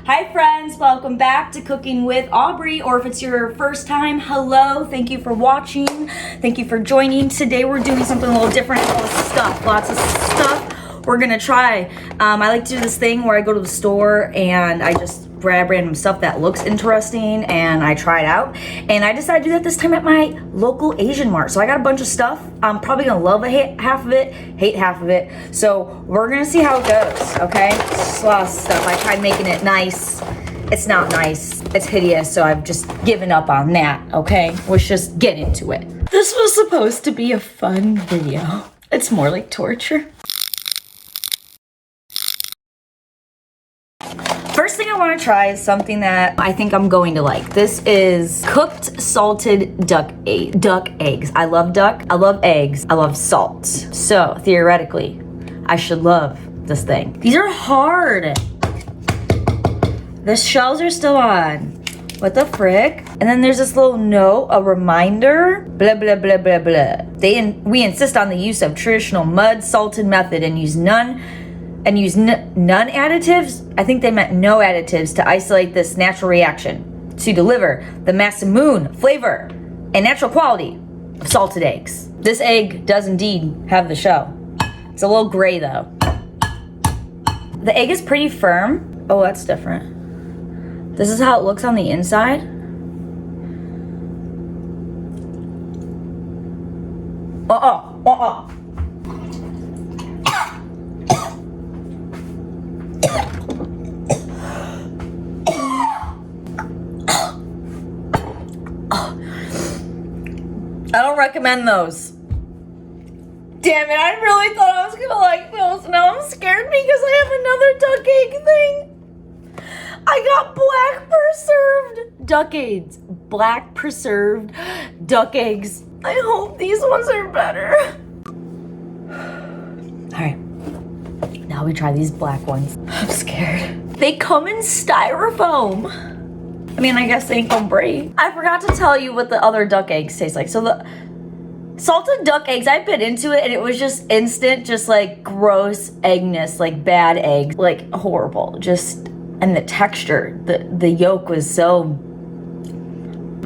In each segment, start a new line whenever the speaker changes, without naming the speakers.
Hi friends, welcome back to Cooking with Aubrey, or if it's your first time, hello, thank you for watching, thank you for joining. Today we're doing something a little different, lots of stuff we're gonna try. I like to do this thing where I go to the store and I just grab random stuff that looks interesting and I try it out. And I decided to do that this time at my local Asian mart. So I got a bunch of stuff. I'm probably gonna love half of it, hate half of it. So we're gonna see how it goes, okay? It's just a lot of stuff. I tried making it nice. It's not nice, it's hideous, so I've just given up on that, okay? Let's just get into it. This was supposed to be a fun video. It's more like torture. First thing I want to try is something that I think I'm going to like. This is cooked salted duck eggs. I love duck, I love eggs, I love salt. So theoretically, I should love this thing. These are hard. The shells are still on. What the frick? And then there's this little note, a reminder, blah, blah, blah, blah, blah. We insist on the use of traditional mud salted method and use none additives. I think they meant no additives to isolate this natural reaction to deliver the massimoon flavor and natural quality of salted eggs. This egg does indeed have the shell. It's a little gray though. The egg is pretty firm. Oh, that's different. This is how it looks on the inside. I don't recommend those. Damn it, I really thought I was gonna like those. Now I'm scared because I have another duck egg thing. I got black preserved duck eggs. Black preserved duck eggs. I hope these ones are better. Alright, now we try these black ones. I'm scared. They come in styrofoam. I mean, I guess they ain't gonna break. I forgot to tell you what the other duck eggs taste like. So the salted duck eggs, I bit into it and it was just instant, just like gross eggness, like bad egg, like horrible. Just, and the texture, the yolk was so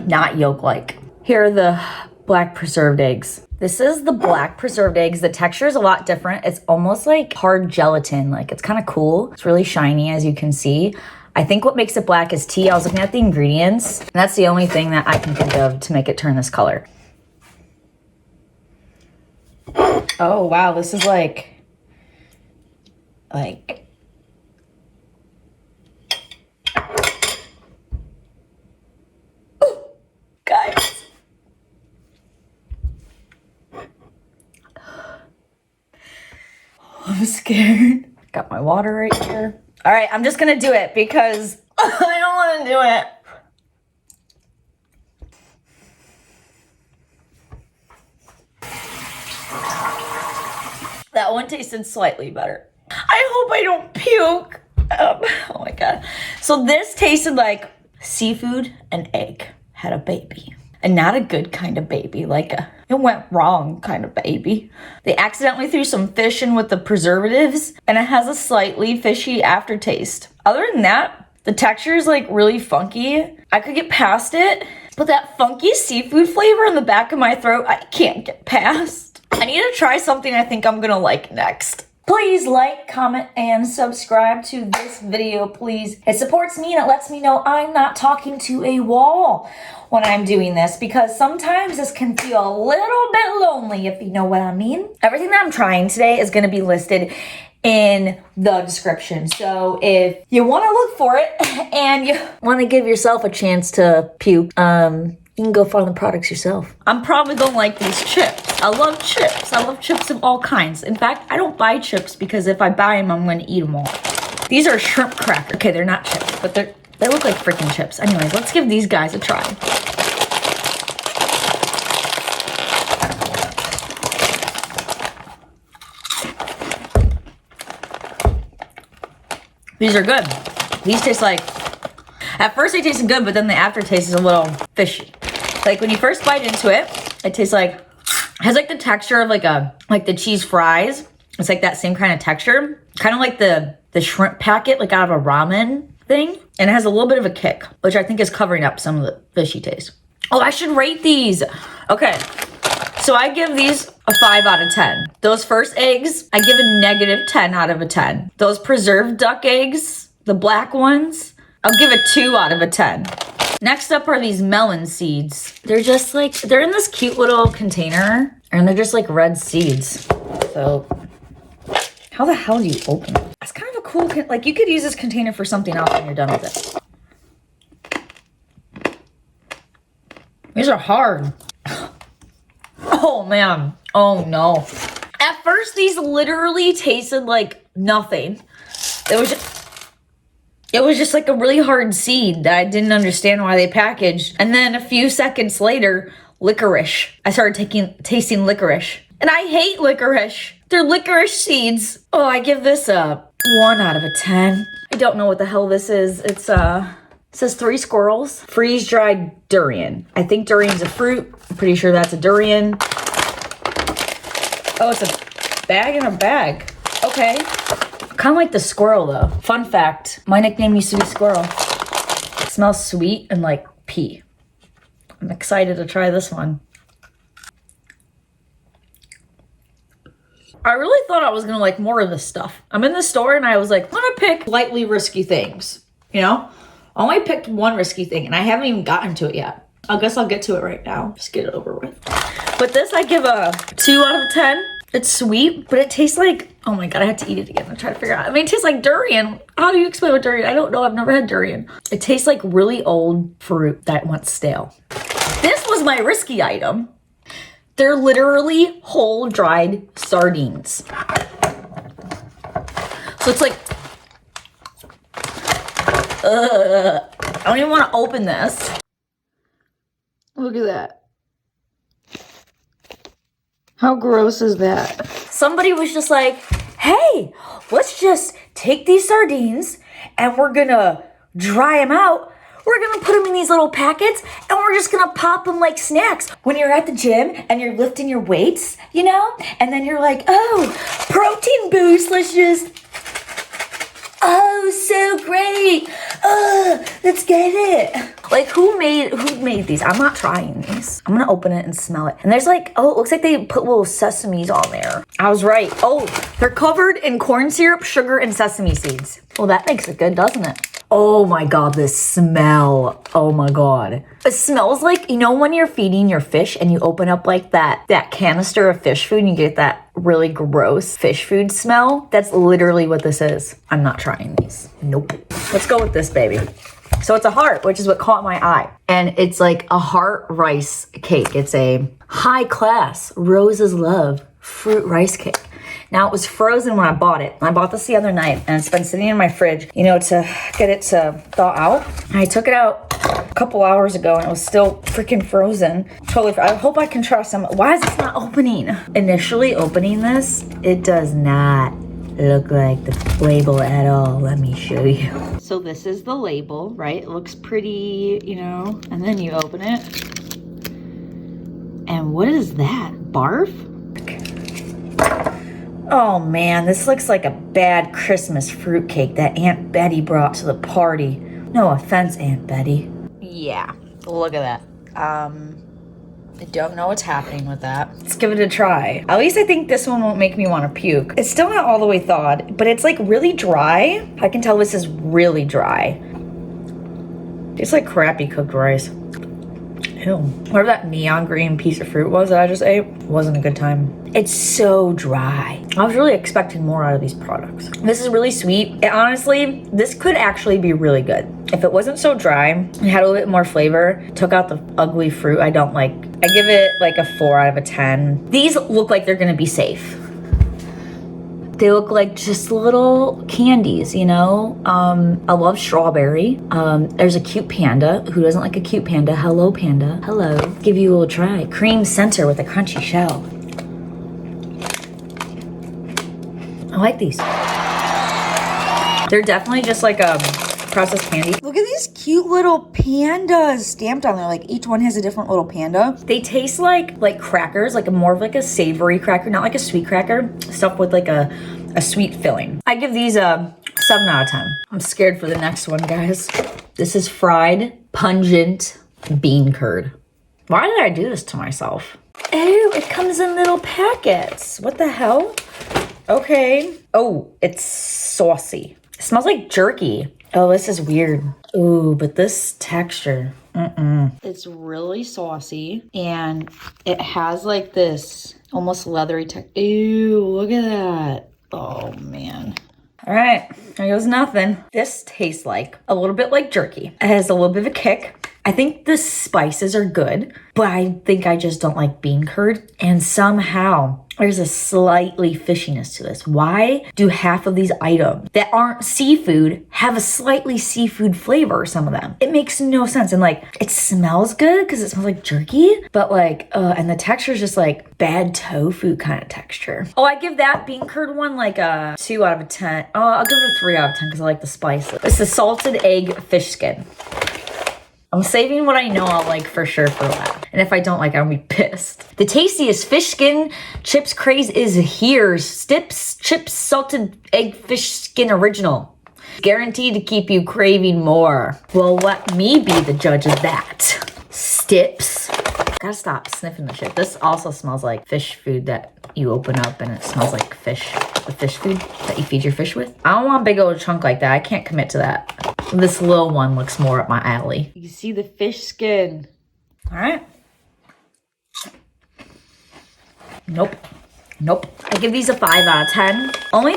not yolk-like. Here are the black preserved eggs. This is the black preserved eggs. The texture is a lot different. It's almost like hard gelatin. Like it's kind of cool. It's really shiny as you can see. I think what makes it black is tea. I was looking at the ingredients and that's the only thing that I can think of to make it turn this color. Oh wow, this is like guys. I'm scared. Got my water right here. All right, I'm just gonna do it because I don't want to do it. That one tasted slightly better. I hope I don't puke. Oh my God. So this tasted like seafood and egg had a baby. And not a good kind of baby, like it went wrong kind of baby. They accidentally threw some fish in with the preservatives and it has a slightly fishy aftertaste. Other than that, the texture is like really funky. I could get past it, but that funky seafood flavor in the back of my throat, I can't get past. I need to try something I think I'm gonna like next. Please like, comment, and subscribe to this video, please. It supports me and it lets me know I'm not talking to a wall when I'm doing this because sometimes this can feel a little bit lonely, if you know what I mean. Everything that I'm trying today is gonna be listed in the description. So if you wanna look for it and you wanna give yourself a chance to puke, you can go find the products yourself. I'm probably gonna like these chips. I love chips. I love chips of all kinds. In fact, I don't buy chips because if I buy them, I'm gonna eat them all. These are shrimp crackers. Okay, they're not chips, but they look like freaking chips. Anyways, let's give these guys a try. These are good. These taste like, at first they tasted good, but then the aftertaste is a little fishy. Like when you first bite into it, it tastes like, it has like the texture of like the cheese fries. It's like that same kind of texture. Kind of like the shrimp packet, like out of a ramen. thing, and it has a little bit of a kick, which I think is covering up some of the fishy taste. Oh, I should rate these. Okay, so I give these a 5 out of 10. Those first eggs, I give a negative 10 out of a 10. Those preserved duck eggs, the black ones, I'll give a 2 out of a 10. Next up are these melon seeds. They're just like, they're in this cute little container, and they're just like red seeds. So, how the hell do you open it? It's kind of a cool, like you could use this container for something else when you're done with it. These are hard. Oh man, oh no. At first, these literally tasted like nothing. It was just like a really hard seed that I didn't understand why they packaged. And then a few seconds later, licorice. I started tasting licorice. And I hate licorice. They're licorice seeds. Oh, I give this a 1 out of a 10. I don't know what the hell this is. It says 3 squirrels. Freeze-dried durian. I think durian's a fruit. I'm pretty sure that's a durian. Oh, it's a bag in a bag. Okay. Kind of like the squirrel though. Fun fact, my nickname used to be Squirrel. It smells sweet and like pea. I'm excited to try this one. I really thought I was gonna like more of this stuff. I'm in the store and I was like, I'm gonna pick lightly risky things, you know? I only picked one risky thing and I haven't even gotten to it yet. I guess I'll get to it right now. Just get it over with. But this I give a 2 out of 10. It's sweet, but it tastes like, oh my God, I had to eat it again. I'm trying to figure out. I mean, it tastes like durian. How do you explain what durian? I don't know. I've never had durian. It tastes like really old fruit that went stale. This was my risky item. They're literally whole dried sardines. So it's like, I don't even want to open this. Look at that. How gross is that? Somebody was just like, hey, let's just take these sardines and we're gonna dry them out. We're gonna put them in these little packets and we're just gonna pop them like snacks. When you're at the gym and you're lifting your weights, you know? And then you're like, oh, protein boost, let's just, oh, so great. Let's get it. Like who made these? I'm not trying these. I'm gonna open it and smell it. And there's like, oh, it looks like they put little sesames on there. I was right. Oh, they're covered in corn syrup, sugar, and sesame seeds. Well, that makes it good, doesn't it? Oh my God, this smell. Oh my God. It smells like, you know, when you're feeding your fish and you open up like that canister of fish food and you get that really gross fish food smell. That's literally what this is. I'm not trying these. Nope. Let's go with this baby. So it's a heart, which is what caught my eye. And it's like a heart rice cake. It's a high class Rose's Love fruit rice cake. Now it was frozen when I bought it. I bought this the other night and it's been sitting in my fridge, you know, to get it to thaw out. And I took it out a couple hours ago and it was still freaking frozen. Totally, I hope I can trust them. Why is this not opening? Initially opening this, it does not look like the label at all. Let me show you. So this is the label, right? It looks pretty, you know, and then you open it. And what is that? Barf? Oh man, this looks like a bad Christmas fruitcake that Aunt Betty brought to the party. No offense, Aunt Betty. Yeah, look at that. I don't know what's happening with that. Let's give it a try. At least I think this one won't make me want to puke. It's still not all the way thawed, but it's like really dry. I can tell this is really dry. It's like crappy cooked rice. Ew. Whatever that neon green piece of fruit was that I just ate wasn't a good time. It's so dry. I was really expecting more out of these products. This is really sweet. Honestly, this could actually be really good. If it wasn't so dry, it had a little bit more flavor, took out the ugly fruit I don't like. I give it like a 4 out of a 10. These look like they're gonna be safe. They look like just little candies, you know? I love strawberry. There's a cute panda. Who doesn't like a cute panda? Hello, panda. Hello. Give you a little try. Cream center with a crunchy shell. I like these. They're definitely just like a processed candy. Look at these cute little pandas stamped on there. Like each one has a different little panda. They taste like crackers, like more of like a savory cracker, not like a sweet cracker, stuffed with like a sweet filling. I give these a 7 out of 10. I'm scared for the next one, guys. This is fried, pungent bean curd. Why did I do this to myself? Ew, it comes in little packets. What the hell? Okay. Oh, it's saucy. It smells like jerky. Oh, this is weird. Ooh, but this texture. It's really saucy, and it has like this almost leathery texture. Ew, look at that. Oh, man. All right, there goes nothing. This tastes like a little bit like jerky. It has a little bit of a kick. I think the spices are good, but I think I just don't like bean curd. And somehow there's a slightly fishiness to this. Why do half of these items that aren't seafood have a slightly seafood flavor, some of them? It makes no sense. And like, it smells good because it smells like jerky, but like, and the texture is just like bad tofu kind of texture. Oh, I give that bean curd one like a 2 out of 10. Oh, I'll give it a 3 out of 10 because I like the spice. It's the salted egg fish skin. I'm saving what I know I'll like for sure for that. And if I don't like it, I'll be pissed. The tastiest fish skin chips craze is here. Stips chips salted egg fish skin original. Guaranteed to keep you craving more. Well, let me be the judge of that. Stips. Gotta stop sniffing the shit. This also smells like fish food that you open up and it smells like fish. The fish food that you feed your fish with. I don't want a big old chunk like that. I can't commit to that. This little one looks more up my alley. You see the fish skin. All right. Nope. I give these a 5 out of 10. Only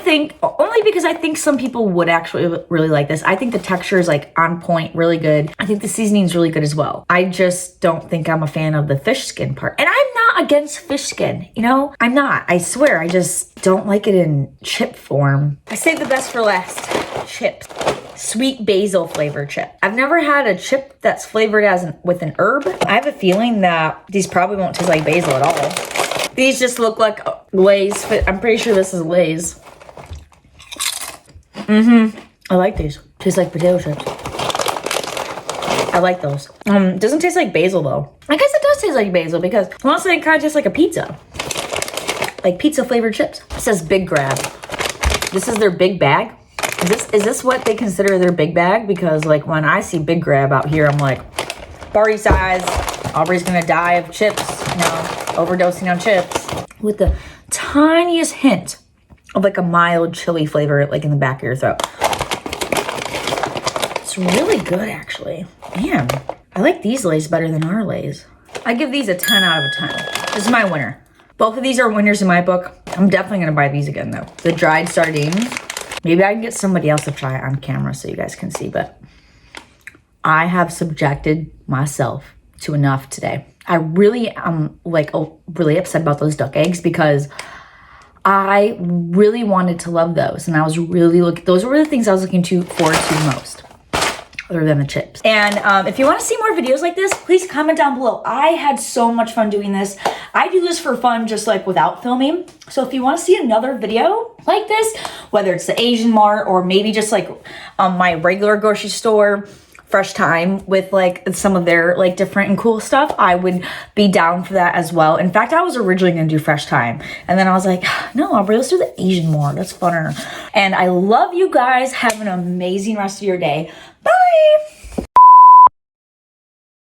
because I think some people would actually really like this. I think the texture is like on point, really good. I think the seasoning is really good as well. I just don't think I'm a fan of the fish skin part. And I'm not against fish skin, you know? I'm not, I swear. I just don't like it in chip form. I saved the best for last. Chips. Sweet basil flavor chip. I've never had a chip that's flavored with an herb. I have a feeling that these probably won't taste like basil at all. These just look like Lay's. I'm pretty sure this is Lay's. I like these. Tastes like potato chips. I like those. Doesn't taste like basil though. I guess it does taste like basil because honestly it kind of tastes like a pizza. Like pizza flavored chips. It says Big Grab. This is their big bag. Is this what they consider their big bag? Because like when I see Big Grab out here, I'm like, party size. Aubrey's gonna die of chips, you know, overdosing on chips. With the tiniest hint of like a mild chili flavor like in the back of your throat. It's really good actually. Man, I like these Lays better than our Lays. I give these a 10 out of 10. This is my winner. Both of these are winners in my book. I'm definitely gonna buy these again though. The dried sardines. Maybe I can get somebody else to try it on camera so you guys can see, but I have subjected myself to enough today. I really am like really upset about those duck eggs because I really wanted to love those. And I was really those were the things I was looking forward to most. Other than the chips. And if you want to see more videos like this, please comment down below. I had so much fun doing this. I do this for fun, just like without filming. So if you want to see another video like this, whether it's the Asian Mart or maybe just like my regular grocery store, Fresh Time with like some of their like different and cool stuff, I would be down for that as well. In fact, I was originally gonna do Fresh Time. And then I was like, no, Aubrey, let's do the Asian Mart. That's funner. And I love you guys. Have an amazing rest of your day. Bye.